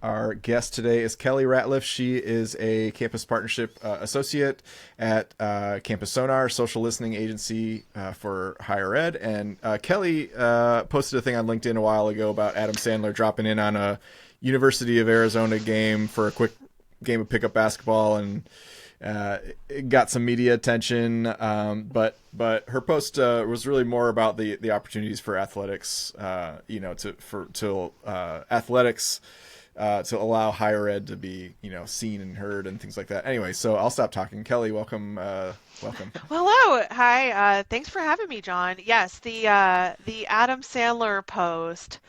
Our guest today is Kelly Ratliff. She is a campus partnership associate at Campus Sonar, social listening agency for higher ed. And Kelly posted a thing on LinkedIn a while ago about Adam Sandler dropping in on a University of Arizona game for a quick game of pickup basketball, and it got some media attention. But her post was really more about the opportunities for athletics, to athletics. To allow higher ed to be, seen and heard and things like that. Anyway, so I'll stop talking. Kelly, welcome. Welcome. Hello. Hi. Thanks for having me, John. Yes, the Adam Sandler post.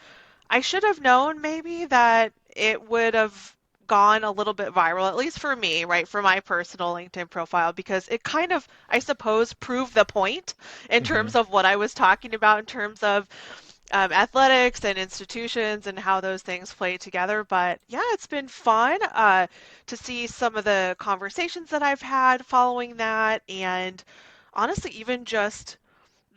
I should have known maybe that it would have gone a little bit viral, at least for me, right, for my personal LinkedIn profile, because it kind of, I suppose, proved the point in Mm-hmm. terms of what I was talking about in terms of athletics and institutions and how those things play together. But yeah, it's been fun to see some of the conversations that I've had following that, and honestly, even just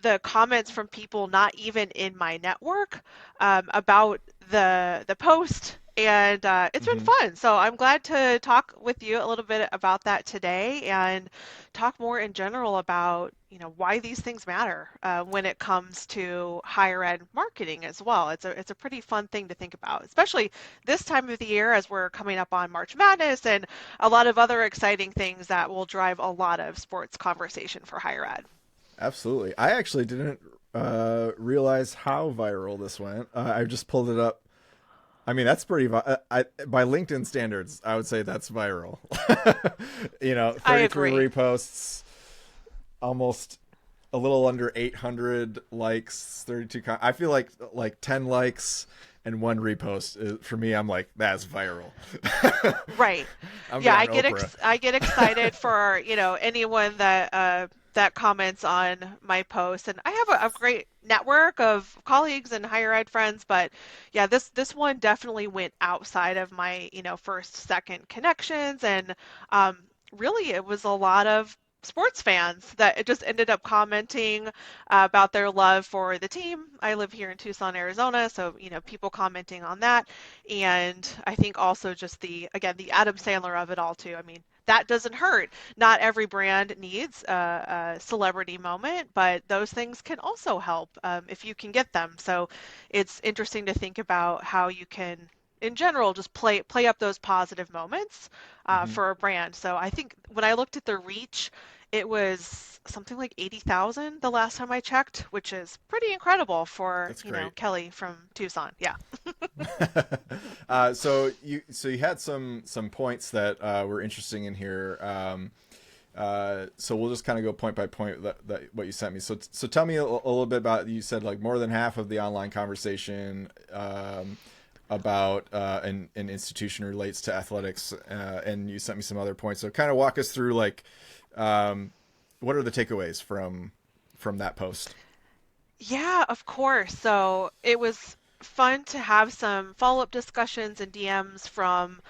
the comments from people not even in my network about the post, and it's been Mm-hmm. fun. So I'm glad to talk with you a little bit about that today and talk more in general about why these things matter when it comes to higher ed marketing as well. It's a pretty fun thing to think about, especially this time of the year as we're coming up on March Madness and a lot of other exciting things that will drive a lot of sports conversation for higher ed. Absolutely. I actually didn't realize how viral this went. I just pulled it up. I mean, that's pretty. By LinkedIn standards, I would say that's viral. I 33 agree. reposts, almost a little under 800 likes, 32. I feel like 10 likes and one repost for me. I'm like, that's viral. Right. I'm Yeah, on Oprah. I get excited for, anyone that comments on my post. And I have a great network of colleagues and higher ed friends, but yeah, this one definitely went outside of my, first, second connections, and um really it was a lot of sports fans that it just ended up commenting about their love for the team. I live here in Tucson, Arizona, so people commenting on that, and I think also just again, the Adam Sandler of it all too. I mean, that doesn't hurt. Not every brand needs a celebrity moment, but those things can also help if you can get them. So it's interesting to think about how you can, in general, just play up those positive moments Hmm. for a brand. So I think when I looked at the reach, it was something like 80,000 the last time I checked, which is pretty incredible for, That's great. Kelly from Tucson. Yeah. So you had some points that were interesting in here. So we'll just kind of go point by point that what you sent me. So tell me a little bit about, you said like more than half of the online conversation about an institution relates to athletics, and you sent me some other points. So kind of walk us through like what are the takeaways from that post? Yeah, of course. So it was fun to have some follow-up discussions and DMs from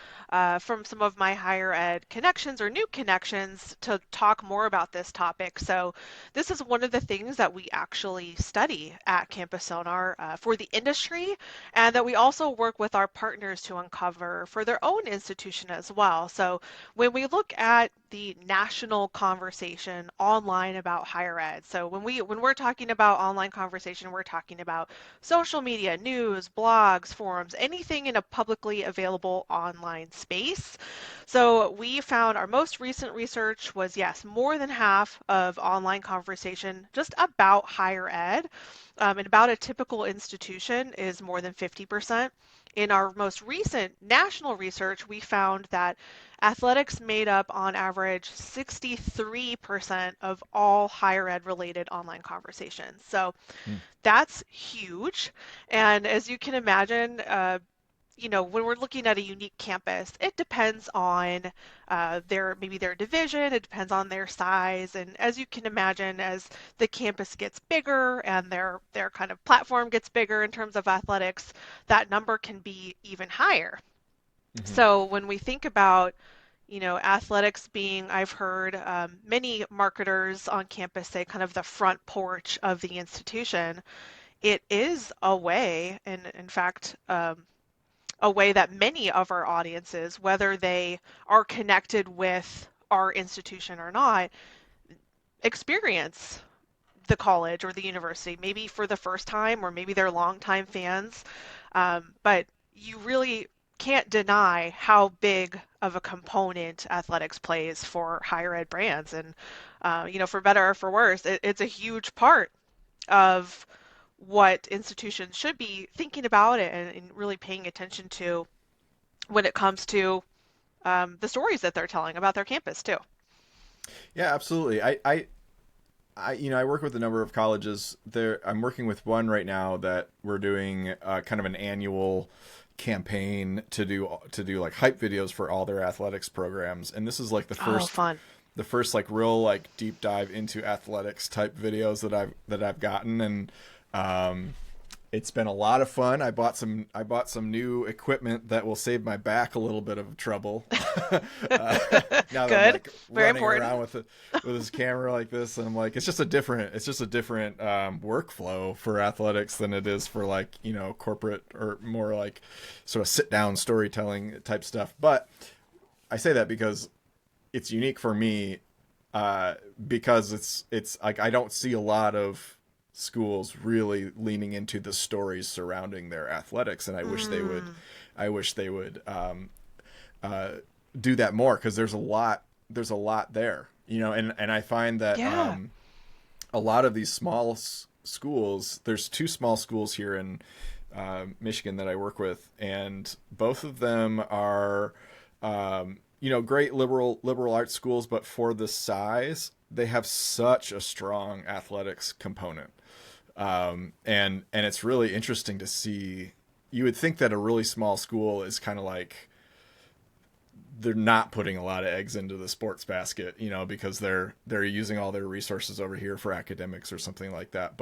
some of my higher ed connections or new connections to talk more about this topic. So this is one of the things that we actually study at Campus Sonar for the industry, and that we also work with our partners to uncover for their own institution as well. So when we look at the national conversation online about higher ed. So when we're talking about online conversation, we're talking about social media, news, blogs, forums, anything in a publicly available online space. So we found our most recent research was, yes, more than half of online conversation just about higher ed, and about a typical institution is more than 50%. In our most recent national research, we found that athletics made up on average 63% of all higher ed related online conversations. So Hmm. that's huge. And as you can imagine, when we're looking at a unique campus, it depends on their division, it depends on their size, and as you can imagine, as the campus gets bigger and their kind of platform gets bigger in terms of athletics, that number can be even higher. Hmm. So when we think about athletics being, I've heard many marketers on campus say, kind of the front porch of the institution. It is a way, and in fact, a way that many of our audiences, whether they are connected with our institution or not, experience the college or the university, maybe for the first time, or maybe they're longtime fans. But you really can't deny how big of a component athletics plays for higher ed brands. And, for better or for worse, it's a huge part of what institutions should be thinking about and really paying attention to when it comes to the stories that they're telling about their campus, too. Yeah, absolutely. I work with a number of colleges. There, I'm working with one right now that we're doing kind of an annual campaign to do like hype videos for all their athletics programs, and this is like Oh, fun. the first like real like deep dive into athletics type videos that I've gotten, and um, it's been a lot of fun. I bought some new equipment that will save my back a little bit of trouble. Now that I'm Good. like Very running important. around with this camera like this, and I'm like, it's just a different workflow for athletics than it is for like corporate or more like sort of sit down storytelling type stuff. But I say that because it's unique for me, because it's like I don't see a lot of schools really leaning into the stories surrounding their athletics, and Mm, I wish they would uh, do that more, because there's a lot there, and I find that yeah. a lot of these small schools. There's two small schools here in Michigan that I work with, and both of them are great liberal arts schools, but for the size, they have such a strong athletics component. And it's really interesting to see. You would think that a really small school is kind of like they're not putting a lot of eggs into the sports basket, because they're using all their resources over here for academics or something like that.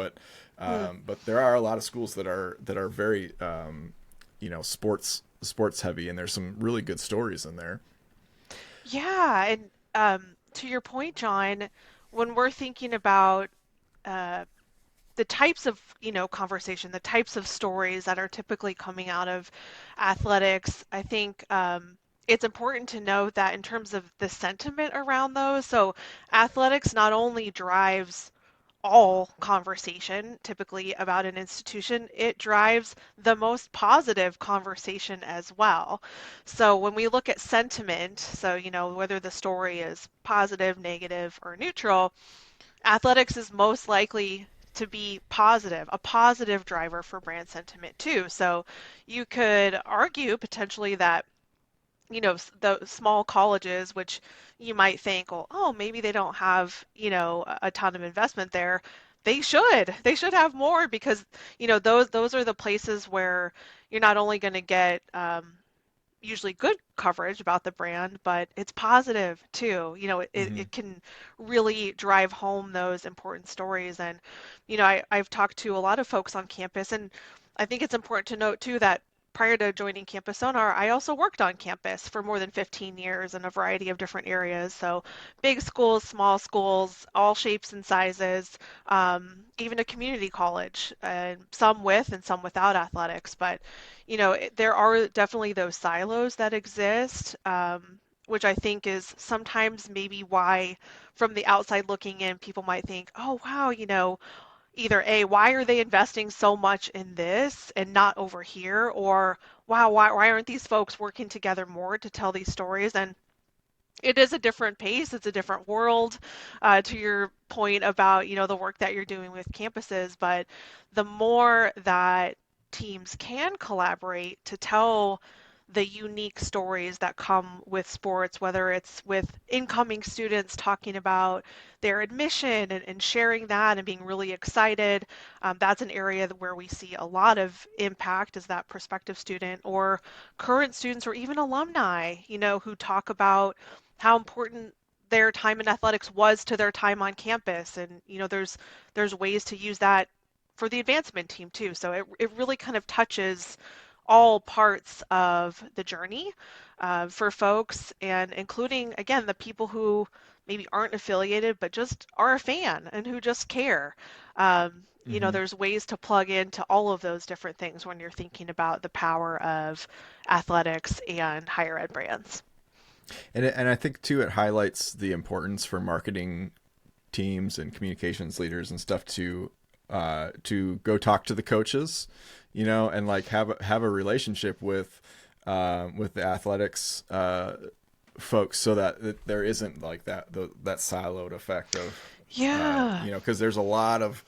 Hmm. But there are a lot of schools that are very sports heavy, and there's some really good stories in there. Yeah, and to your point, John, when we're thinking about uh, the types of, conversation, the types of stories that are typically coming out of athletics, I think it's important to note that in terms of the sentiment around those, so athletics not only drives all conversation typically about an institution, it drives the most positive conversation as well. So when we look at sentiment, so whether the story is positive, negative, or neutral, athletics is most likely to be positive, a positive driver for brand sentiment too. So you could argue potentially that the small colleges, which you might think, well, oh, maybe they don't have, a ton of investment there. They should have more, because those are the places where you're not only going to get usually good coverage about the brand, but it's positive too. Hmm. It can really drive home those important stories. And, I've talked to a lot of folks on campus, and I think it's important to note too that prior to joining Campus Sonar, I also worked on campus for more than 15 years in a variety of different areas. So big schools, small schools, all shapes and sizes, even a community college, and some with and some without athletics. But there are definitely those silos that exist, which I think is sometimes maybe why, from the outside looking in, people might think, oh, wow, either A, why are they investing so much in this and not over here? Or, wow, why aren't these folks working together more to tell these stories? And it is a different pace, it's a different world, to your point about the work that you're doing with campuses. But the more that teams can collaborate to tell the unique stories that come with sports, whether it's with incoming students talking about their admission and sharing that and being really excited, that's an area where we see a lot of impact as that prospective student, or current students, or even alumni, who talk about how important their time in athletics was to their time on campus. And there's ways to use that for the advancement team too. So it really kind of touches all parts of the journey for folks, and including again the people who maybe aren't affiliated, but just are a fan and who just care. Hmm. There's ways to plug into all of those different things when you're thinking about the power of athletics and higher ed brands. And I think too it highlights the importance for marketing teams and communications leaders and stuff to go talk to the coaches, and like have a relationship with the athletics folks, so that there isn't like that siloed effect of Yeah. because there's a lot of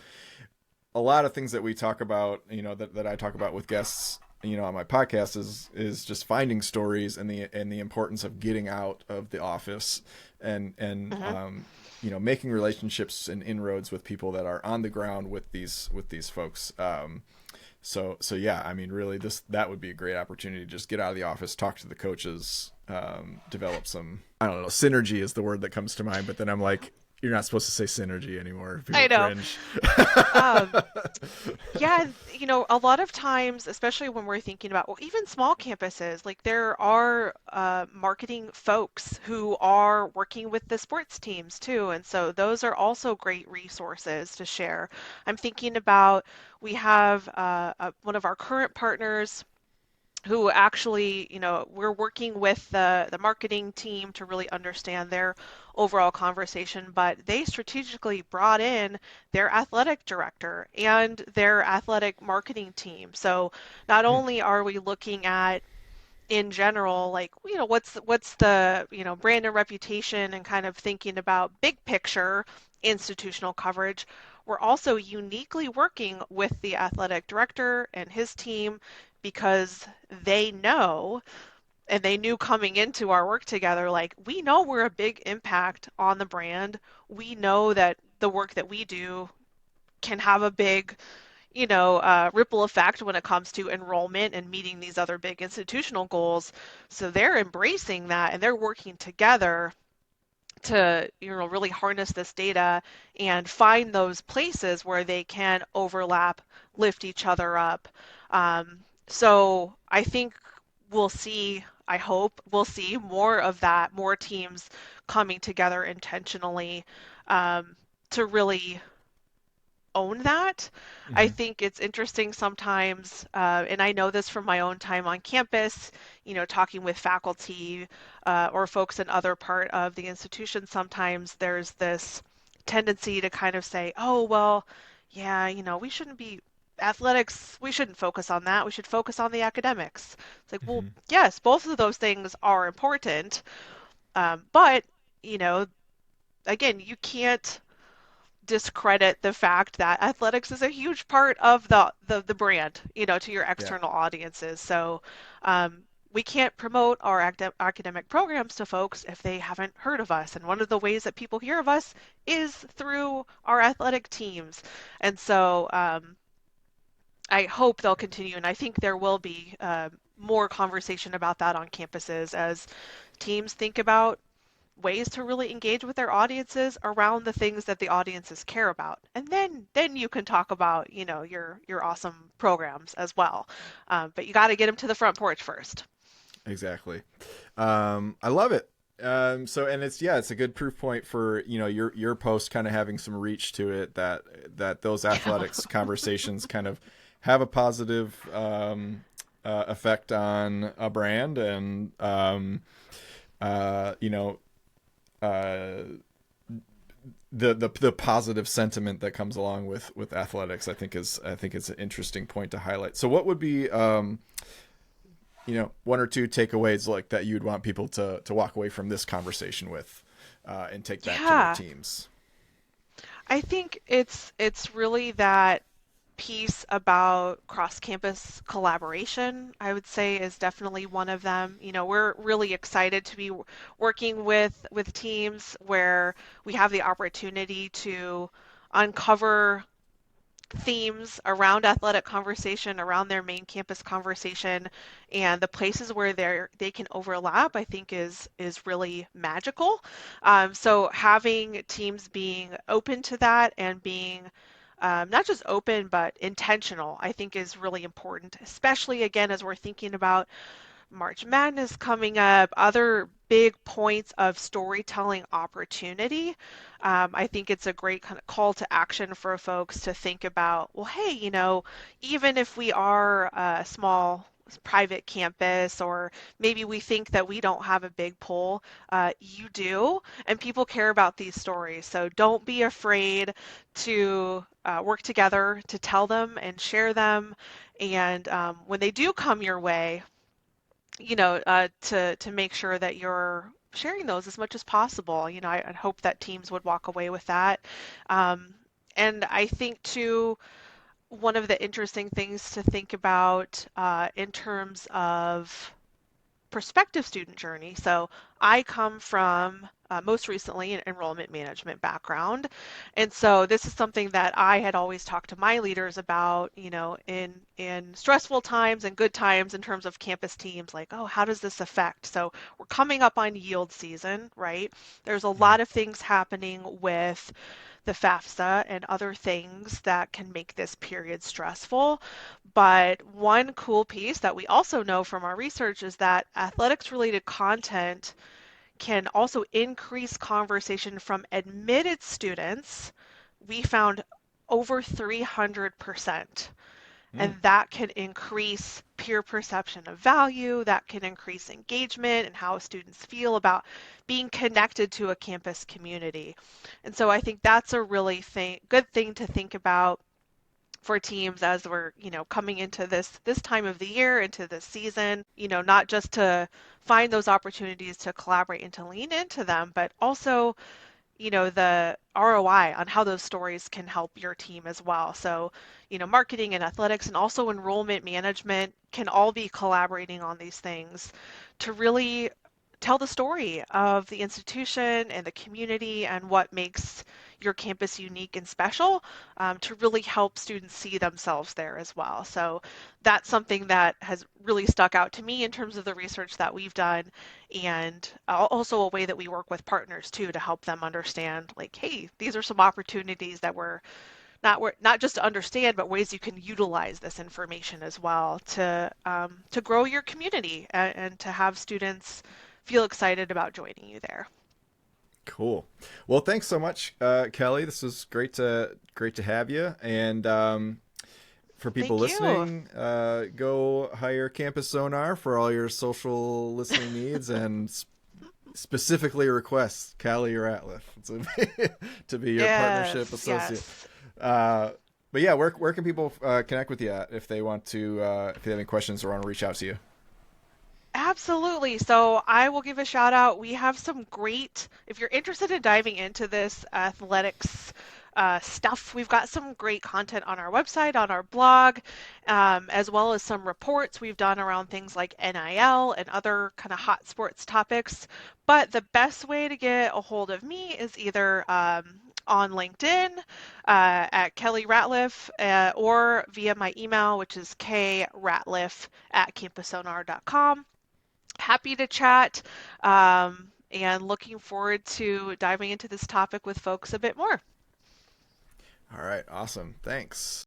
things that we talk about, that I talk about with guests, on my podcast is just finding stories and the importance of getting out of the office and Hmm. making relationships and inroads with people that are on the ground with these folks. So yeah, I mean, really, that would be a great opportunity to just get out of the office, talk to the coaches, develop some, I don't know, synergy is the word that comes to mind, but then I'm like, you're not supposed to say synergy anymore. People I know. cringe. Um, Yeah, a lot of times, especially when we're thinking about, well, even small campuses, like there are marketing folks who are working with the sports teams too. And so those are also great resources to share. I'm thinking about, we have one of our current partners who actually, we're working with the marketing team to really understand their overall conversation, but they strategically brought in their athletic director and their athletic marketing team. So not only are we looking at in general, like, what's the, brand and reputation and kind of thinking about big picture institutional coverage, we're also uniquely working with the athletic director and his team because they know, and they knew coming into our work together, like, we know we're a big impact on the brand. We know that the work that we do can have a big, ripple effect when it comes to enrollment and meeting these other big institutional goals. So they're embracing that and they're working together to, really harness this data and find those places where they can overlap, lift each other up. So I think I hope we'll see more of that, more teams coming together intentionally um, to really own that. I Hmm. think it's interesting sometimes, and I know this from my own time on campus, talking with faculty or folks in other part of the institution, sometimes there's this tendency to kind of say, oh, well, yeah, we shouldn't be athletics, we shouldn't focus on that. We should focus on the academics. It's like, well, Hmm. yes, both of those things are important, but, you know, again, you can't discredit the fact that athletics is a huge part of the brand, to your Yeah. external audiences. So we can't promote our academic programs to folks if they haven't heard of us. And one of the ways that people hear of us is through our athletic teams. And so I hope they'll continue, and I think there will be more conversation about that on campuses as teams think about ways to really engage with their audiences around the things that the audiences care about. And then you can talk about, your awesome programs as well. But you got to get them to the front porch first. Exactly. I love it. So, and it's a good proof point for, your post kind of having some reach to it, that those Yeah. athletics conversations kind of have a positive effect on a brand, and uh, you know uh, the positive sentiment that comes along with athletics. I think is an interesting point to highlight. So, what would be one or two takeaways like that you'd want people to walk away from this conversation with, and take back to their Yeah. teams? I think it's really that piece about cross-campus collaboration, I would say, is definitely one of them. We're really excited to be working with teams where we have the opportunity to uncover themes around athletic conversation, around their main campus conversation, and the places where they can overlap, I think is really magical. So having teams being open to that and being not just open but intentional, I think is really important, especially again as we're thinking about March Madness coming up, other big points of storytelling opportunity. I think it's a great kind of call to action for folks to think about, well, hey, even if we are a small private campus, or maybe we think that we don't have a big pull, you do, and people care about these stories. So don't be afraid to work together to tell them and share them. And when they do come your way, to make sure that you're sharing those as much as possible. I'd hope that teams would walk away with that. Um, and I think too, one of the interesting things to think about in terms of prospective student journey. So I come from most recently an enrollment management background. And so this is something that I had always talked to my leaders about, in stressful times and good times in terms of campus teams, like, oh, how does this affect? So we're coming up on yield season, right? There's a Mhm. lot of things happening with the FAFSA and other things that can make this period stressful. But one cool piece that we also know from our research is that athletics related content can also increase conversation from admitted students. We found over 300%. Mm. And that can increase peer perception of value, that can increase engagement and how students feel about being connected to a campus community. And so I think that's a really good thing to think about for teams as we're, coming into this time of the year, into this season, not just to find those opportunities to collaborate and to lean into them, but also the ROI on how those stories can help your team as well. So, marketing and athletics and also enrollment management can all be collaborating on these things to really tell the story of the institution and the community and what makes your campus unique and special, to really help students see themselves there as well. So that's something that has really stuck out to me in terms of the research that we've done, and also a way that we work with partners too to help them understand, like, hey, these are some opportunities that we're not just to understand, but ways you can utilize this information as well to grow your community, and to have students feel excited about joining you there. Cool. Well, thanks so much, Kelly. This was great to have you. And for people Thank you. listening, go hire Campus Sonar for all your social listening needs, and specifically request Callie Ratliff to be your partnership Yes, associate. yes. Uh, but yeah, where can people connect with you at if they want to, if they have any questions or want to reach out to you? Absolutely. So I will give a shout out. We have some great, if you're interested in diving into this athletics stuff, we've got some great content on our website, on our blog, as well as some reports we've done around things like NIL and other kind of hot sports topics. But the best way to get a hold of me is either on LinkedIn at Kelly Ratliff, or via my email, which is kratliff@campussonar.com. Happy to chat, and looking forward to diving into this topic with folks a bit more. All right, awesome. Thanks.